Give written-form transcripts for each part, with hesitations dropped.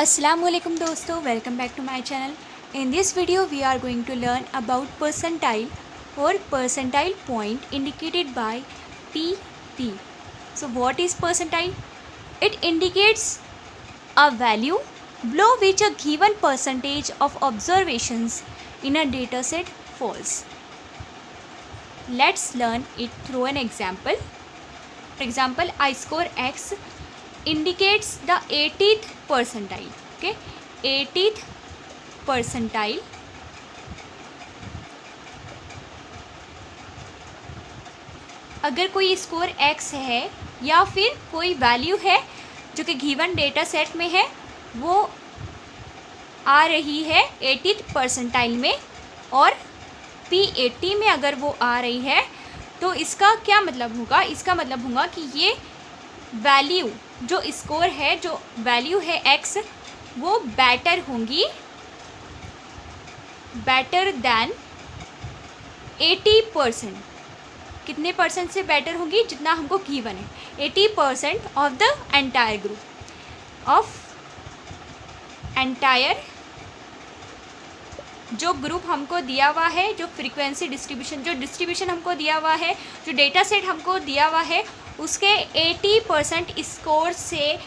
Assalamualaikum दोस्तों, welcome back to my channel. In this video we are going to learn about percentile और percentile point indicated by PP. So what is percentile? It indicates a value below which a given percentage of observations in a dataset falls. Let's learn it through an example. For example, I score X indicates the 80th percentile. Okay, 80th percentile अगर कोई score x है या फिर कोई value है जो कि given data set में है, वो आ रही है 80th परसेंटाइल में और P80 में अगर वो आ रही है, तो इसका क्या मतलब होगा? इसका मतलब होगा कि ये वैल्यू जो स्कोर है, जो वैल्यू है x, वो बेटर होंगी, बेटर दैन 80%। कितने परसेंट से बेटर होंगी? जितना हमको गिवन है, 80% of the entire group, of entire जो ग्रुप हमको दिया हुआ है, जो फ्रीक्वेंसी डिस्ट्रीब्यूशन, जो डिस्ट्रीब्यूशन हमको दिया हुआ है, जो डेटा सेट हमको दिया हुआ है, उसके 80% स्कोर से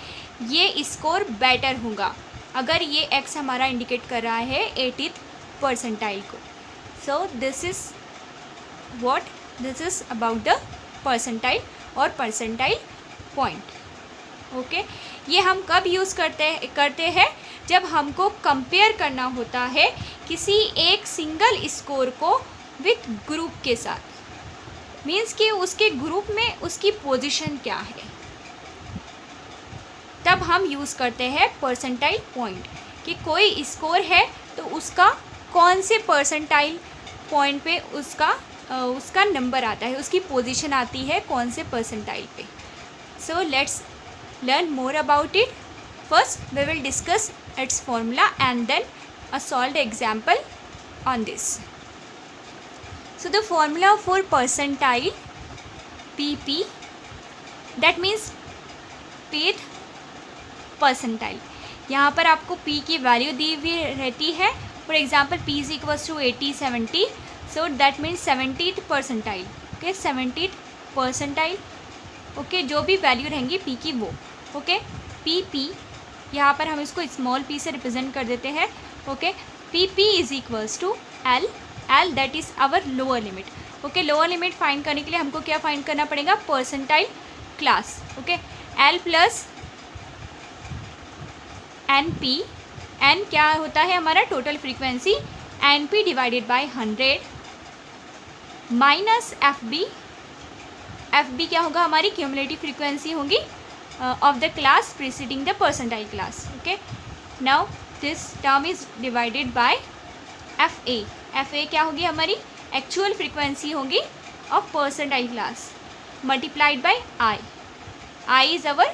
ये स्कोर बेटर होगा अगर ये x हमारा इंडिकेट कर रहा है 80th परसेंटाइल को। So this is about the percentile और परसेंटाइल पॉइंट। ओके, ये हम कब यूज़ करते हैं? जब हमको कंपेयर करना होता है किसी एक सिंगल स्कोर को विथ ग्रुप के साथ, मीन्स कि उसके ग्रुप में उसकी पोजीशन क्या है, तब हम यूज़ करते हैं परसेंटाइल पॉइंट। कि कोई स्कोर है तो उसका कौन से परसेंटाइल पॉइंट पे उसका नंबर आता है, उसकी पोजीशन आती है कौन से परसेंटाइल पे। So let's learn more about it. First we will discuss its formula and then a solved example on this. So the formula for percentile PP, that means pth percentile. यहाँ पर आपको P की value दी हुई रहती है। For example P is equals to 80 70, so that means 70th percentile. Okay, 70th percentile. Okay, जो भी value रहेंगी P की वो। ओके, PP यहाँ पर हम इसको स्मॉल p से रिप्रेजेंट कर देते हैं। Okay, PP is equals to L that is our lower limit. Okay, lower limit find करने के लिए हमको क्या फाइंड करना पड़ेगा? Percentile class. Okay, L plus NP, N क्या होता है हमारा? Total frequency, NP divided by 100 minus FB क्या होगा? हमारी क्यूमुलेटिव फ्रीक्वेंसी होगी of the class preceding the percentile class. Okay, now this term is divided by FA क्या होगी? हमारी एक्चुअल फ्रीक्वेंसी होगी of percentile class multiplied by I is our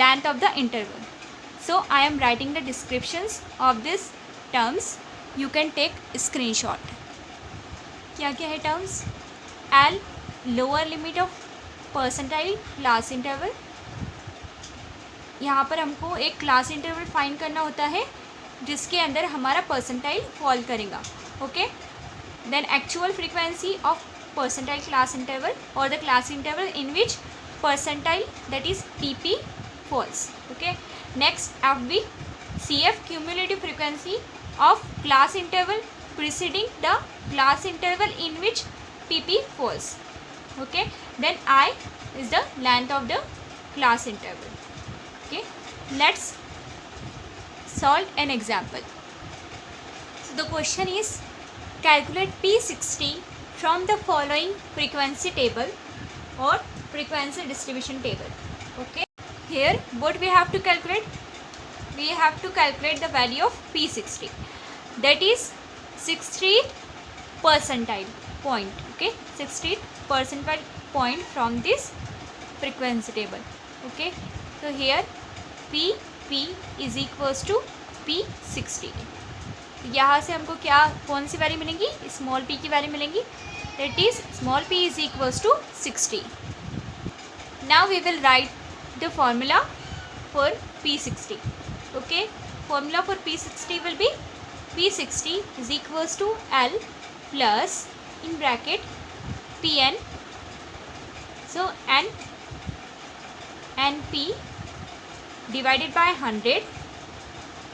length of the interval. So I am writing the descriptions of this terms, you can take screenshot. क्या क्या है terms? L lower limit of percentile class interval, यहाँ पर हमको एक class interval find करना होता है जिसके अंदर हमारा परसेंटाइल फॉल करेगा। Okay, then actual frequency of percentile class interval और the class interval in which percentile that is PP falls. Okay, next FB, CF cumulative frequency of class interval preceding the class interval in which PP falls. Okay, then I is the length of the class interval. Okay, let's solve an example. So the question is, calculate P60 from the following frequency table or frequency distribution table. Okay, here what we have to calculate? We have to calculate the value of P60, that is 60th percentile point. Okay, 60th percentile point from this frequency table. Okay, so here P is equals to P60। यहाँ से हमको क्या, कौन सी value मिलेंगी? Small p की value मिलेंगी, that is small p is equals to 60। Now we will write the formula for P60. Okay, formula for P60 will be P60 is equals to L plus in bracket Pn. So Np divided by 100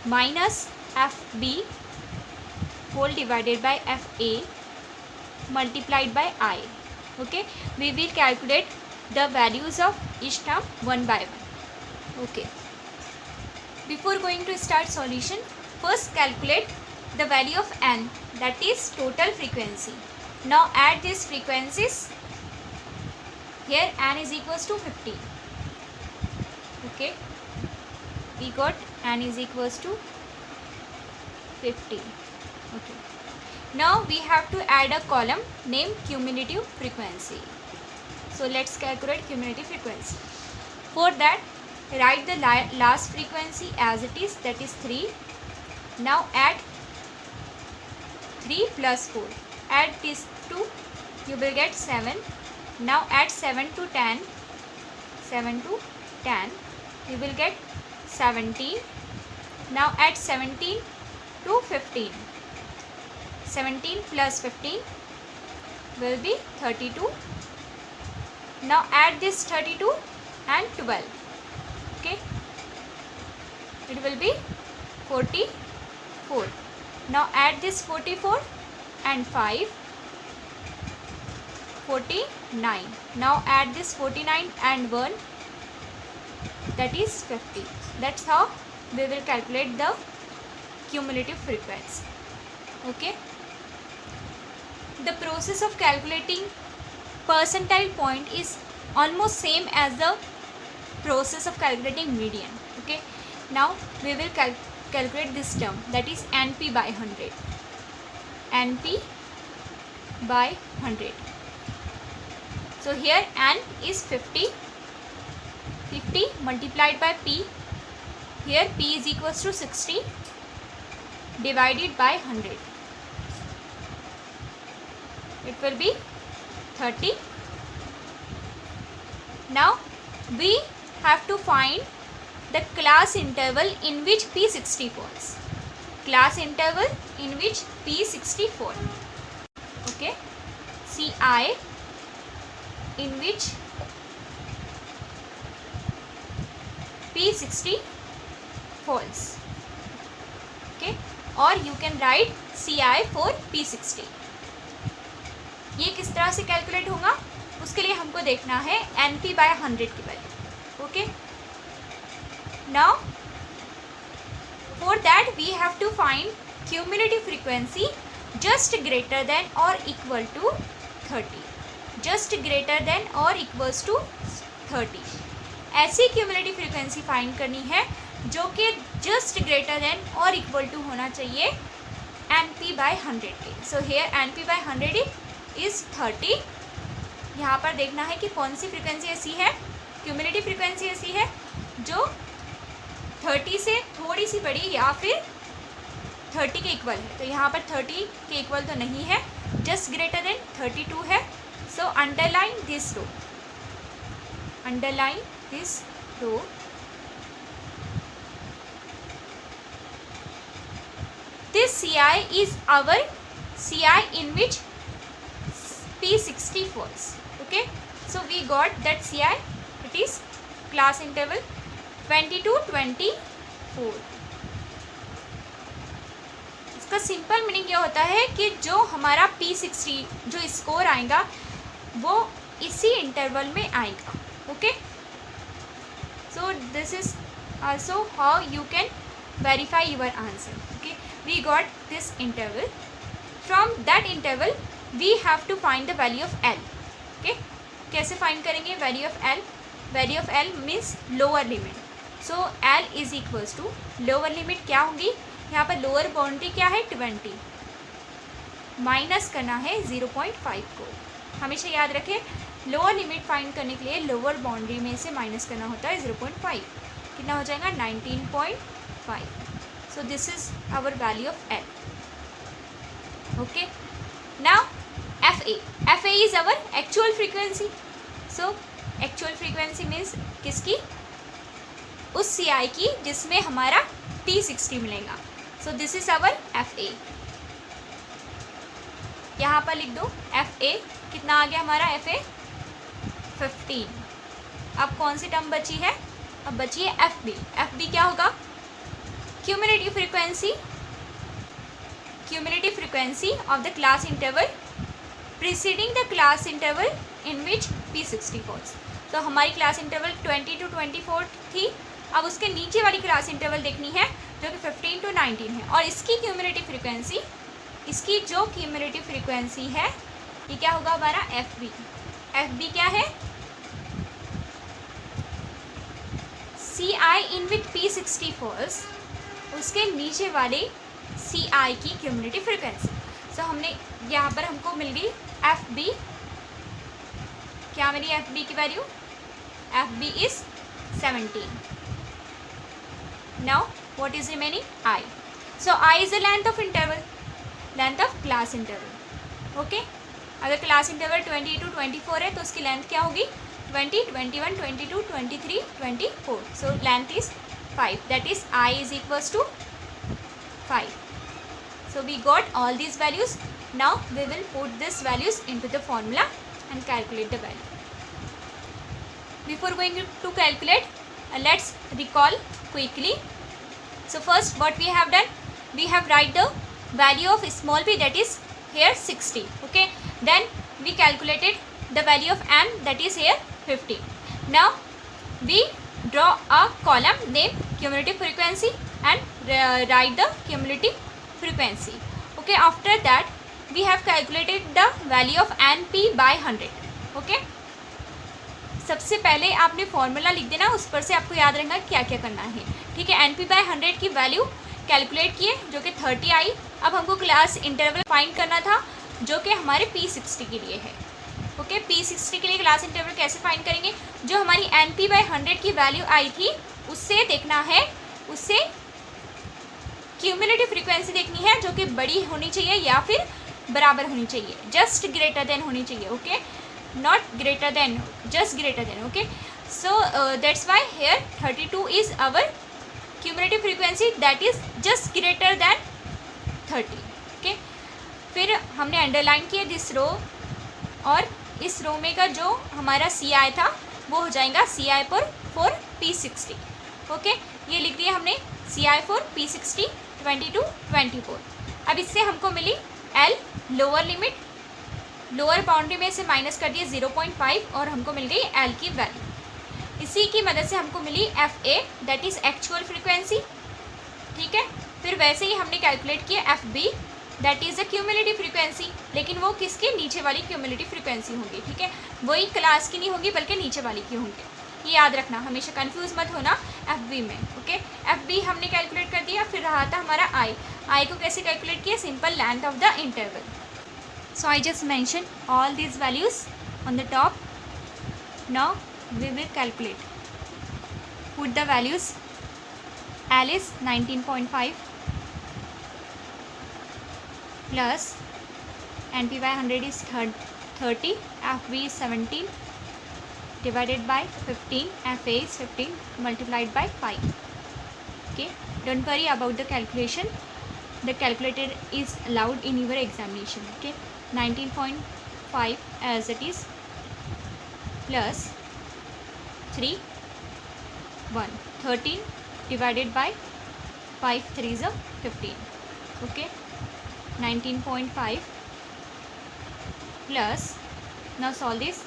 minus Fb whole divided by Fa multiplied by I. Okay, we will calculate the values of each term one by one. Okay, before going to start solution, first calculate the value of n, that is total frequency. Now add these frequencies. Here n is equals to 50. Okay, we got n is equals to 50. Okay, now we have to add a column named cumulative frequency. So let's calculate cumulative frequency. For that, write the last frequency as it is, that is 3. Now add 3 plus 4. Add these 2, you will get 7. Now add 7 to 10. 7 to 10, you will get 17. Now add 17 to 15. 17 plus 15 will be 32. Now add this 32 and 12. Okay, it will be 44. Now add this 44 and 5, 49. Now add this 49 and 1, that is 50. That's how we will calculate the cumulative frequency. Okay, the process of calculating percentile point is almost same as the process of calculating median. Okay, now we will calculate this term, that is Np by 100. Np by 100. So here n is 50. 50 multiplied by p. Here p is equals to 60 divided by 100. It will be 30. Now we have to find the class interval in which P60 falls. Class interval in which P60 falls. Okay, Ci in which P60 falls. Okay, or you can write Ci for P60. ये किस तरह से calculate होगा, उसके लिए हमको देखना है Np by 100 की value. Okay, now for that we have to find cumulative frequency just greater than और equal to 30. Just greater than और इक्वल्स टू 30. ऐसी क्यूमुलेटिव फ्रीक्वेंसी फाइंड करनी है जो कि जस्ट ग्रेटर देन और इक्वल टू होना चाहिए Np by 100 के. So here Np by 100 is 30. यहाँ पर देखना है कि कौन सी फ्रीक्वेंसी ऐसी है, क्यूमुलेटिव फ्रीक्वेंसी ऐसी है जो 30 से थोड़ी सी बड़ी या फिर 30 के इक्वल है. तो यहाँ पर 30 के इक्वल तो नहीं है, जस्ट ग्रेटर देन 32 है. So underline this row, underline this row. This Ci is our Ci in which P60 falls. Okay, so we got that Ci, it is class interval 20 to 24. इसका simple meaning ये होता है कि जो हमारा P60 जो score आएगा वो इसी इंटरवल में आएगा. Okay, so this is also how you can verify your answer. Okay, we got this interval. From that interval we have to find the value of L. Okay, कैसे find करेंगे value of L? Value of L means lower limit. So L is equals to lower limit क्या होगी, यहाँ पर lower boundary क्या है 20, minus करना है 0.5 को. हमेशा याद रखें लोअर लिमिट फाइंड करने के लिए लोअर बाउंड्री में से माइनस करना होता है 0.5. कितना हो जाएगा 19.5. So this is our value of L. Okay, now FA is our actual frequency. So actual frequency means किसकी? उस CI की जिसमें हमारा P60 मिलेगा। सो दिस इज अवर FA। यहाँ पर लिख दो FA कितना आ गया हमारा FA 15। अब कौन सी टर्म बची है? अब बची है FB। FB क्या होगा? Cumulative frequency of the class interval preceding the class interval in which P60 falls. तो हमारी क्लास इंटरवल 20 to 24 थी, अब उसके नीचे वाली क्लास इंटरवल देखनी है जो कि 15 to 19 है, और इसकी क्यूमुलेटिव फ्रीक्वेंसी, इसकी जो क्यूमुलेटिव फ्रीक्वेंसी है ये क्या होगा हमारा FB। FB क्या है? CI in which P60 false, उसके नीचे वाले CI की क्यूमुलेटिव फ्रीक्वेंसी। सो हमने यहाँ पर हमको मिल गई FB। क्या मिली FB की value? FB is 17। Now what is remaining? I। So I is the length of interval, length of class interval. Okay, अगर क्लास इंटरवल 20 to 24 है तो उसकी लेंथ क्या होगी? 20, 21, 22, 23, 24। So length is 5, that is I is equals to 5. So we got all these values. Now we will put these values into the formula and calculate the value. Before going to calculate, let's recall quickly. So first what we have done, we have write the value of small p, that is here 60. Okay, then we calculated the value of m, that is here 50. Now we draw a column named cumulative frequency and write the cumulative frequency. Okay, after that we have calculated the value of np by 100. Okay, सबसे पहले आपने formula लिख देना, उस पर से आपको याद रहेगा क्या क्या करना है। ठीक है, np by 100 की वैल्यू कैलकुलेट किए जो कि 30 आई। अब हमको क्लास इंटरवल फाइंड करना था जो कि हमारे P60 के लिए है। ओके, P60 के लिए क्लास इंटरवल कैसे फाइंड करेंगे? जो हमारी np by 100 की वैल्यू आई थी उससे देखना है, उससे क्यूमुलेटिव फ्रीक्वेंसी देखनी है जो कि बड़ी होनी चाहिए या फिर बराबर होनी चाहिए, जस्ट ग्रेटर देन होनी चाहिए। Okay, not greater than, just greater than. Okay, so that's why here 32 is our cumulative frequency, that is just greater than 30। Okay, फिर हमने अंडरलाइन किया दिस रो, और इस रो में का जो हमारा CI था वो हो जाएगा CI फॉर P60। ओके, ये लिख दिया हमने CI फॉर P60 20 to 24। अब इससे हमको मिली L lower limit, lower boundary में से माइनस कर दिए 0.5 और हमको मिल गई L की वैल्यू। इसी की मदद से हमको मिली FA, that is actual frequency. ठीक है, फिर वैसे ही हमने कैलकुलेट किया FB, that is the cumulative frequency, लेकिन वो किसके? नीचे वाली क्यूमुलेटिव फ्रीक्वेंसी होगी। ठीक है, वही क्लास की नहीं होगी बल्कि नीचे वाली की होंगी, ये याद रखना, हमेशा कंफ्यूज मत होना FB में। ओके, FB हमने कैलकुलेट कर दिया। फिर रहा था हमारा I को कैसे कैलकुलेट किया? Simple, length of the interval. So I just mention all these values on the top. Now we will calculate, put the values. L इज 19.5 plus np by 100 is 30, FB is 17 divided by 15, FA is 15 multiplied by 5. Okay, don't worry about the calculation, the calculator is allowed in your examination. Okay, 19.5 as it is plus 3 1 13 divided by 5 3 is 15. Okay, 19.5 plus, now solve this,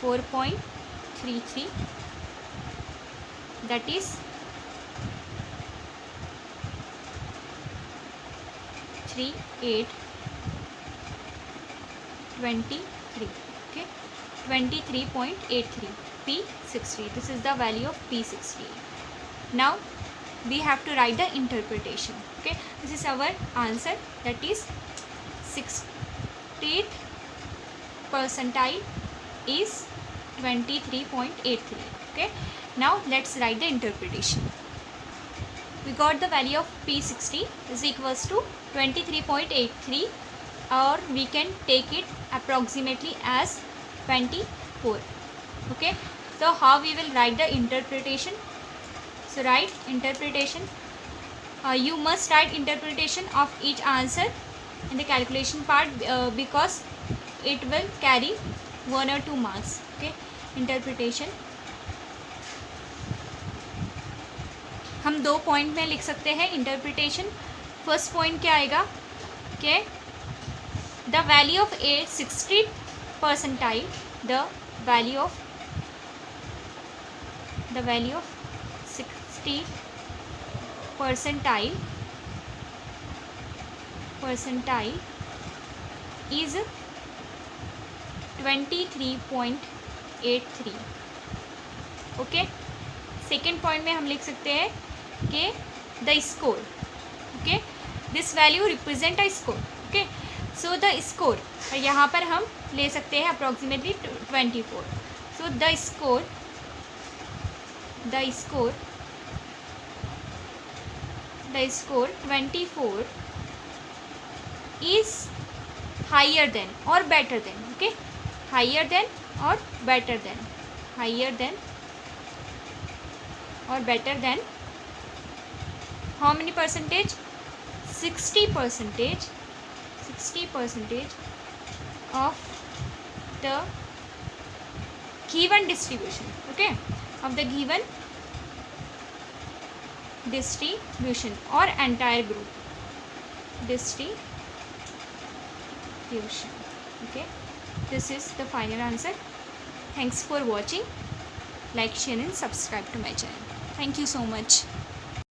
4.33, that is 3823. Okay, 23.83 P60. This is the value of P60. Now we have to write the interpretation. Okay, this is our answer, that is 60th percentile is 23.83. Okay, now let's write the interpretation. We got the value of P60 is equals to 23.83, or we can take it approximately as 24. Okay, So how we will write the interpretation? So write interpretation. You must write interpretation of each answer in the calculation part because it will carry 1 or 2 marks. Okay, interpretation हम 2 point में लिख सकते हैं interpretation. First point क्या आएगा कि the value of A 60 percentile, the value of 60 percentile is 23.83. Okay, second point में हम लिख सकते हैं कि the score. Okay, this value represent a score. Okay, so the score यहाँ पर हम ले सकते हैं approximately 24. So the score 24 is higher than or better than. Okay, higher than or better than, higher than or better than how many percentage? 60% of the given distribution. Okay, of the given distribution or entire group distribution. Okay, this is the final answer. Thanks for watching. Like, share and subscribe to my channel. Thank you so much.